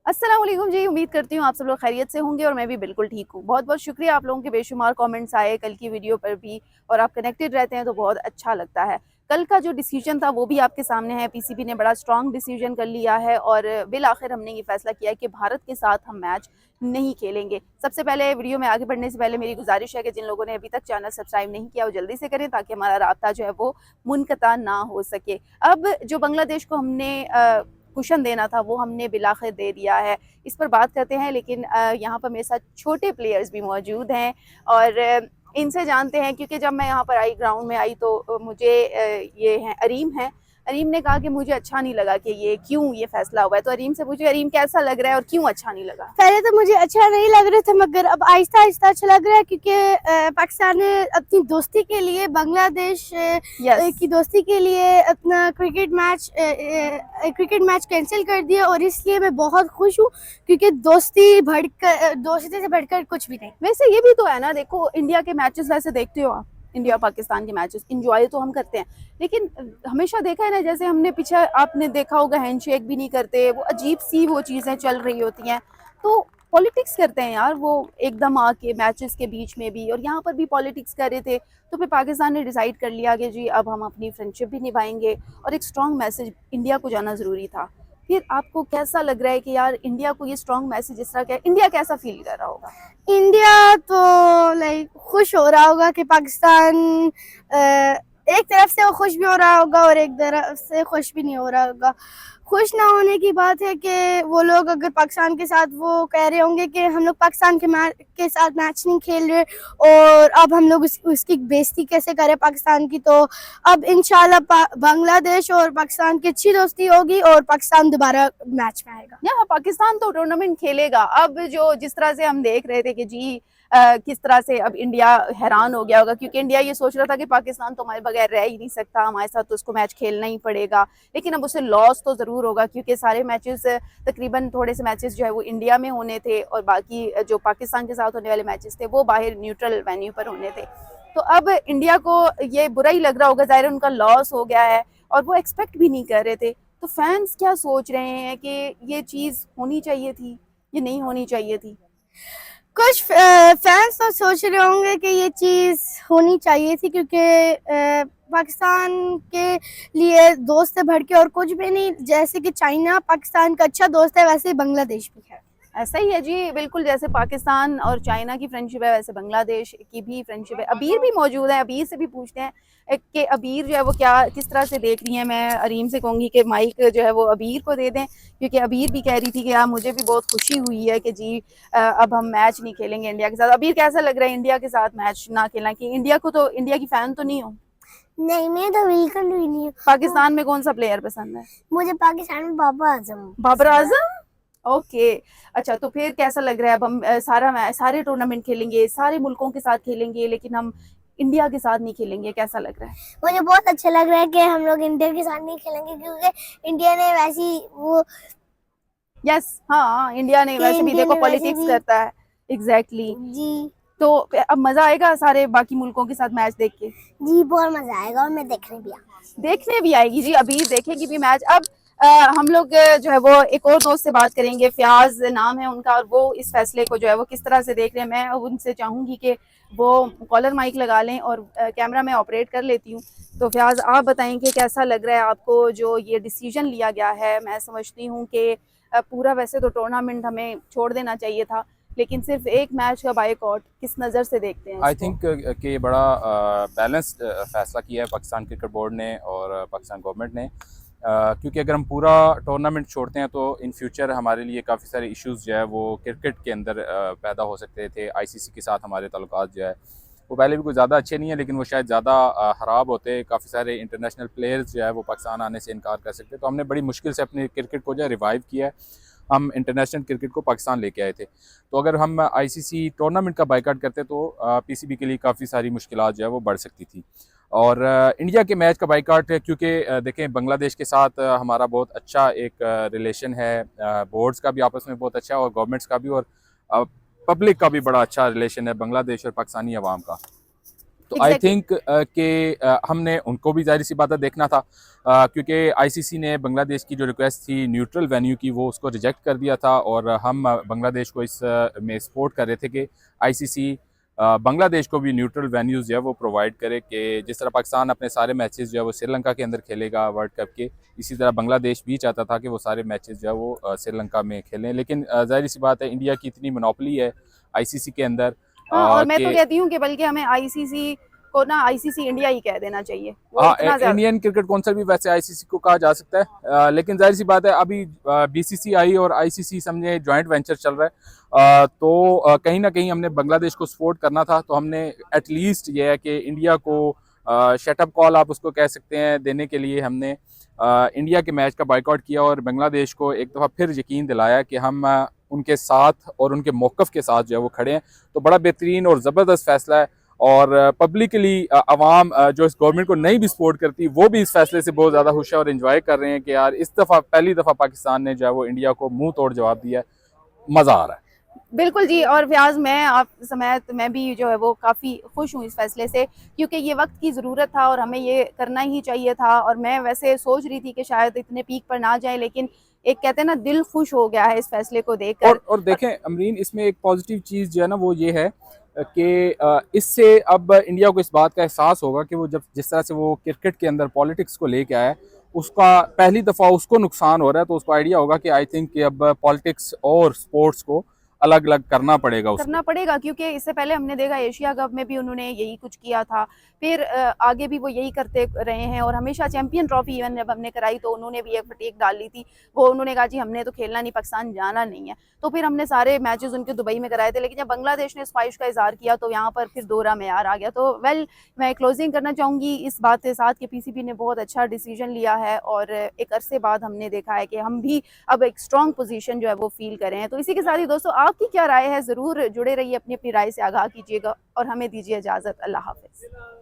अस्सलाम वालेकुम जी। उम्मीद करती हूँ आप सब लोग खैरियत से होंगे और मैं भी बिल्कुल ठीक हूँ। बहुत बहुत शुक्रिया आप लोगों के बेशुमार कमेंट्स आए कल की वीडियो पर भी, और आप कनेक्टेड रहते हैं तो बहुत अच्छा लगता है। कल का जो डिसीजन था वो भी आपके सामने है। पीसीबी ने बड़ा स्ट्रॉन्ग डिसीजन कर लिया है और बिल आखिर हमने ये फैसला किया है कि भारत के साथ हम मैच नहीं खेलेंगे। सबसे पहले वीडियो में आगे बढ़ने से पहले मेरी गुजारिश है कि जिन लोगों ने अभी तक चैनल सब्सक्राइब नहीं किया वो जल्दी से करें ताकि हमारा राब्ता जो है वो मुनक़ता ना हो सके। अब जो बांग्लादेश को हमने कुशन देना था वो हमने बिलाखिर दे दिया है। इस पर बात करते हैं, लेकिन यहाँ पर मेरे साथ छोटे प्लेयर्स भी मौजूद हैं और इनसे जानते हैं, क्योंकि जब मैं यहाँ पर आई ग्राउंड में आई तो मुझे ये हैं अरीम हैं। अरीम ने कहा कि मुझे अच्छा नहीं लगा कि ये क्यों ये फैसला हुआ है। तो अरीम से पूछे, अरीम कैसा लग रहा है और क्यों अच्छा नहीं लगा? पहले तो मुझे अच्छा नहीं लग रहा था, मगर अब आहिस्ता आहिस्ता अच्छा लग रहा है, क्योंकि पाकिस्तान ने अपनी दोस्ती के लिए, बांग्लादेश की दोस्ती के लिए अपना क्रिकेट मैच कैंसिल कर दिया। और इसलिए मैं बहुत खुश हूँ, क्योंकि दोस्ती से बढ़कर कुछ भी नहीं। वैसे ये भी तो है ना, देखो इंडिया के मैचेस वैसे देखते हो आप, इंडिया पाकिस्तान के मैचेस इंजॉय तो हम करते हैं, लेकिन हमेशा देखा है ना, जैसे हमने पीछे आपने देखा होगा हैंडशेक भी नहीं करते, वो अजीब सी वो चीज़ें चल रही होती हैं। तो पॉलिटिक्स करते हैं यार वो एकदम आके मैचेस के बीच में भी, और यहाँ पर भी पॉलिटिक्स कर रहे थे। तो फिर पाकिस्तान ने डिसाइड कर लिया कि जी अब हम अपनी फ्रेंडशिप भी निभाएंगे और एक स्ट्रॉन्ग मैसेज इंडिया को जाना ज़रूरी था। फिर आपको कैसा लग रहा है कि यार इंडिया को ये स्ट्रॉन्ग मैसेज इस तरह का, इंडिया कैसा फील कर रहा होगा? इंडिया तो लाइक खुश हो रहा होगा कि पाकिस्तान एक तरफ से वो खुश भी हो रहा होगा और एक तरफ से खुश भी नहीं हो रहा होगा। खुश ना होने की बात है कि वो लोग अगर पाकिस्तान के साथ वो कह रहे होंगे कि हम लोग पाकिस्तान के साथ मैच नहीं खेल रहे और अब हम लोग उसकी बेइज्जती कैसे करें पाकिस्तान की। तो अब इंशाल्लाह बांग्लादेश और पाकिस्तान की अच्छी दोस्ती होगी और पाकिस्तान दोबारा मैच में आएगा। यहाँ पाकिस्तान तो टूर्नामेंट खेलेगा। अब जो जिस तरह से हम देख रहे थे कि जी किस तरह से अब इंडिया हैरान हो गया होगा, क्योंकि इंडिया ये सोच रहा था कि पाकिस्तान तो हमारे बगैर रह ही नहीं सकता, हमारे साथ तो उसको मैच खेलना ही पड़ेगा। लेकिन अब उसे लॉस तो ज़रूर होगा, क्योंकि सारे मैचेस तकरीबन थोड़े से मैचेस जो है वो इंडिया में होने थे और बाकी जो पाकिस्तान के साथ होने वाले मैचेस थे वो बाहर न्यूट्रल वेन्यू पर होने थे। तो अब इंडिया को ये बुरा ही लग रहा होगा, ज़ाहिर उनका लॉस हो गया है और वो एक्सपेक्ट भी नहीं कर रहे थे। तो फैंस क्या सोच रहे हैं कि ये चीज़ होनी चाहिए थी, ये नहीं होनी चाहिए थी? कुछ फैंस तो सोच रहे होंगे कि ये चीज़ होनी चाहिए थी, क्योंकि पाकिस्तान के लिए दोस्त से बढ़ के और कुछ भी नहीं। जैसे कि चाइना पाकिस्तान का अच्छा दोस्त है, वैसे बांग्लादेश भी है। ऐसा ही है जी, बिल्कुल जैसे पाकिस्तान और चाइना की फ्रेंडशिप है वैसे बांग्लादेश की भी फ्रेंडशिप है। अबीर भी मौजूद है, अबीर से भी पूछते हैं कि अबीर जो है वो क्या किस तरह से देख रही है। मैं अरीम से कहूँगी कि माइक जो है वो अबीर को दे दें, क्योंकि अबीर भी कह रही थी कि यार मुझे भी बहुत खुशी हुई है कि जी अब हम मैच नहीं खेलेंगे इंडिया के साथ। अबीर कैसा लग रहा है इंडिया के साथ मैच ना खेलना? कि इंडिया को तो, इंडिया की फ़ैन तो नहीं हो? नहीं, मैं तो बिल्कुल भी नहीं हूँ। पाकिस्तान में कौन सा प्लेयर पसंद है? मुझे पाकिस्तान में बाबर आजम। ओके, अच्छा तो फिर कैसा लग रहा है? अब हम सारे टूर्नामेंट खेलेंगे, सारे मुल्कों के साथ खेलेंगे, लेकिन हम इंडिया के साथ नहीं खेलेंगे, कैसा लग रहा है? मुझे बहुत अच्छा लग रहा है कि हम लोग इंडिया के साथ नहीं खेलेंगे, क्योंकि इंडिया ने वैसी वो यस, हाँ इंडिया ने वैसे भी देखो पॉलिटिक्स करता है। एग्जैक्टली जी। तो अब मजा आएगा सारे बाकी मुल्कों के साथ मैच देख के? जी बहुत मजा आएगा और मैं देखने भी आएगी जी, अभी देखेगी भी मैच। अब हम लोग जो है वो एक और दोस्त से बात करेंगे, फयाज नाम है उनका, और वो इस फैसले को जो है वो किस तरह से देख रहे हैं। मैं उनसे चाहूँगी कि वो कॉलर माइक लगा लें और कैमरा में ऑपरेट कर लेती हूँ। तो फयाज आप बताएं कि कैसा लग रहा है आपको जो ये डिसीजन लिया गया है? मैं समझती हूँ कि पूरा वैसे तो टूर्नामेंट हमें छोड़ देना चाहिए था, लेकिन सिर्फ एक मैच का बायकॉट किस नज़र से देखते हैं? आई थिंक कि ये बड़ा बैलेंस्ड फैसला किया है पाकिस्तान क्रिकेट बोर्ड ने और पाकिस्तान गवर्नमेंट ने, क्योंकि अगर हम पूरा टूर्नामेंट छोड़ते हैं तो इन फ्यूचर हमारे लिए काफ़ी सारे इश्यूज़ जो है वो क्रिकेट के अंदर पैदा हो सकते थे। आईसीसी के साथ हमारे ताल्लुकात जो है वो पहले भी कुछ ज़्यादा अच्छे नहीं है, लेकिन वो शायद ज़्यादा ख़राब होते। काफ़ी सारे इंटरनेशनल प्लेयर्स जो है वो पाकिस्तान आने से इनकार कर सकते। तो हमने बड़ी मुश्किल से अपने क्रिकेट को जो है रिवाइव किया है, हम इंटरनेशनल क्रिकेट को पाकिस्तान लेके आए थे। तो अगर हम आईसीसी टूर्नामेंट का बायकॉट करते तो पीसीबी के लिए काफ़ी सारी मुश्किलात जो है वो बढ़ सकती थी। और इंडिया के मैच का बायकॉट, क्योंकि देखें बांग्लादेश के साथ हमारा बहुत अच्छा एक रिलेशन है, बोर्ड्स का भी आपस में बहुत अच्छा है और गवर्नमेंट्स का भी, और पब्लिक का भी बड़ा अच्छा रिलेशन है बांग्लादेश और पाकिस्तानी अवाम का। तो आई थिंक कि हमने उनको भी जाहिर सी बात है देखना था। क्योंकि आईसीसी ने बांग्लादेश की जो रिक्वेस्ट थी न्यूट्रल वेन्यू की, वो उसको रिजेक्ट कर दिया था, और हम बांग्लादेश को इस में सपोर्ट कर रहे थे कि आईसीसी बांग्लादेश को भी न्यूट्रल वेन्यूज़ जो है वो प्रोवाइड करे, कि जिस तरह पाकिस्तान अपने सारे मैचेस जो है वो श्रीलंका के अंदर खेलेगा वर्ल्ड कप के, इसी तरह बांग्लादेश भी चाहता था कि वो सारे मैचेस जो है वो श्रीलंका में खेलें। लेकिन ज़ाहिर सी बात है, इंडिया की इतनी मोनोपोली है आईसीसी के अंदर हाँ, और मैं तो कि कहती हूँ कि बल्कि हमें आईसीसी को ना आईसीसी इंडिया ही कह देना चाहिए। वो हाँ, इतना ज्यादा इंडियन क्रिकेट काउंसिल भी वैसे आईसीसी को कहा जा सकता है, लेकिन जाहिर सी बात है अभी बीसीसीआई और आईसीसी समझे जॉइंट वेंचर चल रहा है, तो कहीं ना कहीं हमने बांग्लादेश को सपोर्ट करना था, तो हमने एटलीस्ट ये है कि इंडिया को शटअप कॉल आप उसको कह सकते हैं देने के लिए हमने इंडिया के मैच का बाइकआउट किया, और बांग्लादेश को एक दफ़ा फिर यकीन दिलाया कि हम उनके साथ और उनके मौक़िफ़ के साथ जो है वो खड़े हैं। तो बड़ा बेहतरीन और ज़बरदस्त फैसला है, और पब्लिकली आवाम जो इस गवर्नमेंट को नहीं भी सपोर्ट करती, वो भी इस फैसले से बहुत ज़्यादा खुश है और इन्जॉय कर रहे हैं कि यार इस दफ़ा पहली दफ़ा पाकिस्तान ने जो है वो इंडिया को मुंह तोड़ जवाब दिया है। मज़ा आ रहा है। बिल्कुल जी। और व्याज मैं आप समेत मैं भी जो है वो काफ़ी खुश हूँ इस फैसले से, क्योंकि ये वक्त की ज़रूरत था और हमें ये करना ही चाहिए था। और मैं वैसे सोच रही थी कि शायद इतने पीक पर ना जाए, लेकिन एक कहते हैं ना, दिल खुश हो गया है इस फैसले को देखकर। और देखें अमरीन, इसमें एक पॉजिटिव चीज़ जो है ना वो ये है कि इससे अब इंडिया को इस बात का एहसास होगा कि वो जब जिस तरह से वो क्रिकेट के अंदर पॉलिटिक्स को लेके आया है, उसका पहली दफ़ा उसको नुकसान हो रहा है, तो उसको आइडिया होगा कि आई थिंक कि अब पॉलिटिक्स और स्पोर्ट्स को अलग अलग करना पड़ेगा उसको। क्योंकि इससे पहले हमने देखा एशिया कप में भी उन्होंने यही कुछ किया था, फिर आगे भी वो यही करते रहे हैं। और हमेशा चैंपियन ट्रॉफी इवन जब हमने कराई तो उन्होंने भी एक फटीक डाल ली थी, वो उन्होंने कहा जी हमने तो खेलना नहीं, पाकिस्तान जाना नहीं है। तो फिर हमने सारे मैचेस उनके दुबई में कराए थे, लेकिन जब बांग्लादेश ने इस ख्वाहिश का इजहार किया तो यहाँ पर फिर दोहरा मेयार आ गया। तो मैं क्लोजिंग करना चाहूँगी इस बात के साथ कि पीसीबी ने बहुत अच्छा डिसीजन लिया है, और एक अरसे बाद हमने देखा है कि हम भी अब एक स्ट्रॉन्ग पोजीशन जो है वो फील कर रहे हैं। तो इसी के साथ ही दोस्तों, आपकी क्या राय है, ज़रूर जुड़े रहिए, अपनी अपनी राय से आगाह कीजिएगा, और हमें दीजिए इजाज़त। अल्लाह हाफ़िज़।